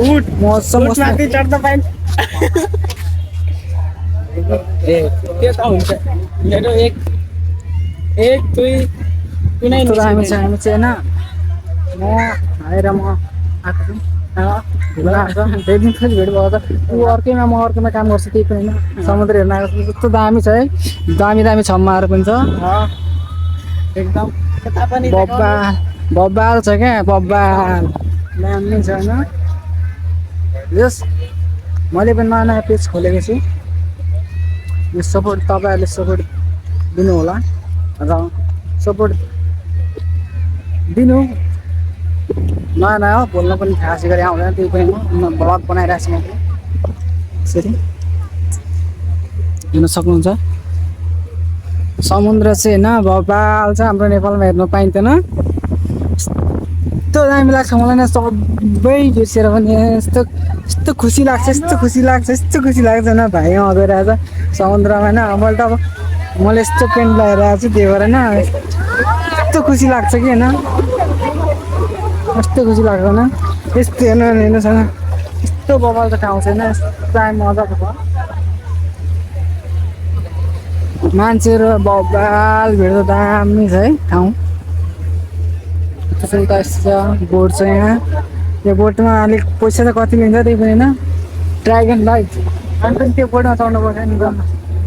उठ मौसम उठ माथि चढ्न पाइन्छ ए त्यो त हुन्छ मेरो एक दुई कुनै यस्तो दामी छ मिसिँदैन हामी चाहिँ होइन म आएर म आएको छु धेरै दिन पछि भेट भयो त ऊ अर्कैमा म अर्कैमा काम गर्छु त्यही पनि होइन समुद्र हेर्न आएको छु यस्तो दामी छ है दामी दामी छम्माहरू पनि छ एकदम यता पनि बब्बाल बब्बाल छ क्या बब्बाल दामी छ होइन यस मैले पनि नयाँ नयाँ पेज खोलेको छु यो सपोर्ट तपाईँहरूले सपोर्ट दिनु होला र सपोर्ट दिनु नयाँ नयाँ हो बोल्न पनि खासै गरी आउँदैन त्यही पनि म भ्लग बनाइरहेको छु म यसरी हेर्न सक्नुहुन्छ समुद्र चाहिँ होइन बब्बाल छ हाम्रो नेपालमा हेर्न पाइँदैन यस्तो दामी लाग्छ मलाई न सबै बिर्सेर पनि यस्तो यस्तो खुसी लाग्छ यस्तो खुसी लाग्छ यस्तो खुसी लाग्छ न भाइ गइरहेछ समुद्रमा होइन मैले यस्तो पेन्ट लगाएर आएको छु त्यही भएर होइन यस्तो खुसी लाग्छ कि होइन यस्तो खुसी लाग्दैन यस्तो हेर्नुहोस् होइन यस्तो बबाल त ठाउँ छैन यस्तो मजाको छ मान्छेहरू बबाल भेट्दा दामी छ है ठाउँ त्यसरी त यस्तो छ बोट छ यहाँ यो बोटमा अलिक पैसा त कति लिन्छ त्यही पनि होइन ड्राइगन बाइक अनि पनि त्यो बोटमा चढ्नु पर्छ नि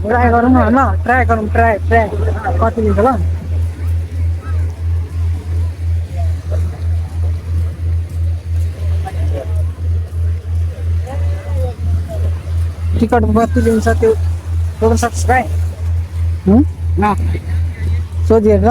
ट्राई गरौँ न ल ट्राई गरौँ ट्राई कति लिन्छ ल टिकट कति लिन्छ त्यो सोध्न सक्छ भाइ न सोधिहेर ल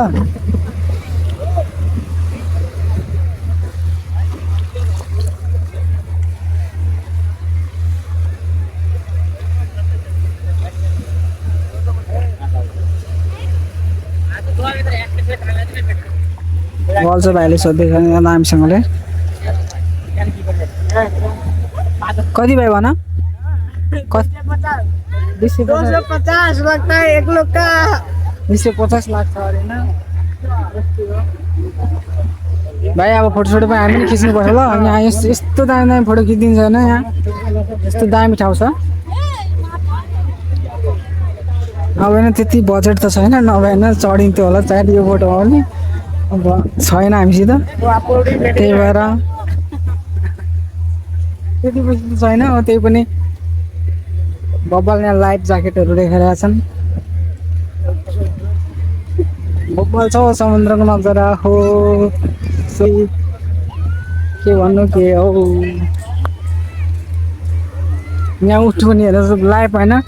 बोल्छ भाइले सोध्दैछ दामीसँगले कति भाइ भन 250 लाग्छ एक लोका 250 लाग्छ अरे न भाइ अब फोटोसोटो पनि हामी पनि खिच्नुपर्छ ल यहाँ यस्तो दामी दामी फोटो खिचिदिन्छ होइन यहाँ यस्तो दामी ठाउँ छ अब होइन त्यति बजेट त छैन नभए होइन चढिन्थ्यो होला सायद यो फोटोमा पनि अब छैन हामीसित त्यही भएर त्यति पैसा त छैन अब त्यही पनि बब्बाल यहाँ लाइफ ज्याकेटहरू देखाइरहेका छन् बब्बाल छ समुद्रको नजारा हो के भन्नु के हो यहाँ उठ्नु पनि हेर्नु लाइफ होइन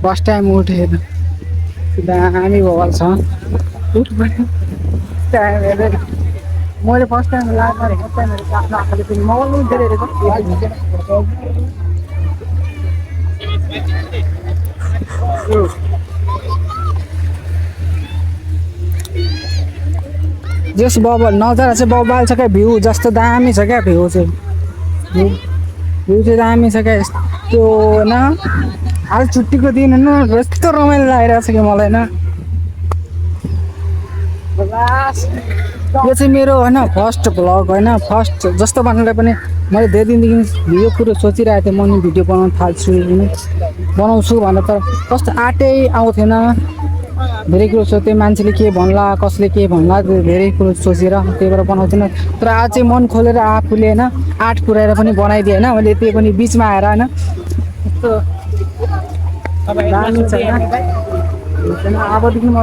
फर्स्ट टाइम उठेर दामी बब्बाल छ मैले फर्स्ट टाइम लाइफमा आफ्नो आँखाले पनि मगाउनु धेरै हेरेको जस बब्बाल नजारा चाहिँ बब्बाल छ क्या भ्यू जस्तो दामी छ क्या भ्यू चाहिँ दामी छ क्या यस्तो होइन हाल छुट्टीको दिन होइन यस्तो रमाइलो लागिरहेको छ कि मलाई होइन यो चाहिँ मेरो होइन फर्स्ट भ्लग होइन फर्स्ट जस्तो भन्नुलाई पनि मैले धेरै दिनदेखि यो कुरो सोचिरहेको थिएँ म नि भिडियो बनाउनु थाल्छु बनाउँछु भनेर तर कस्तो आँटै आउँथेन धेरै कुरो सोध्थेँ मान्छेले के भन्ला कसले के भन्ला धेरै कुरो सोचेर त्यही भएर बनाउँथिनँ तर आज चाहिँ मन खोलेर आफूले होइन आर्ट पुऱ्याएर पनि बनाइदिएँ होइन मैले त्यही पनि बिचमा आएर होइन यस्तो दामी छ होइन अबदेखि म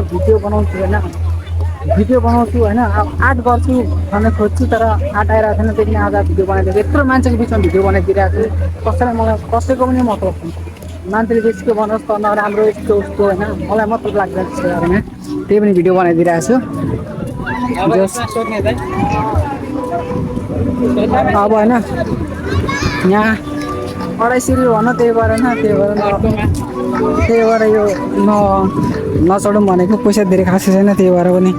भिडियो बनाउँछु होइन आर्ट गर्छु भन्ने खोज्छु तर आर्ट आइरहेको छैन त्यही पनि आज भिडियो बनाइदिएको यत्रो मान्छेको बिचमा भिडियो बनाइदिइरहेको छु कसैलाई मलाई कसैको पनि मतलब मान्छेले बेसीको बनाओस् त नराम्रो यस्तो उस्तो होइन मलाई मतलब लाग्दैन त्यस्तो बारेमा त्यही पनि भिडियो बनाइदिइरहेको छु अब होइन यहाँ अढाइसरी भन त्यही भएर यो नचढौँ भनेको पैसा धेरै खासै छैन त्यही भएर पनि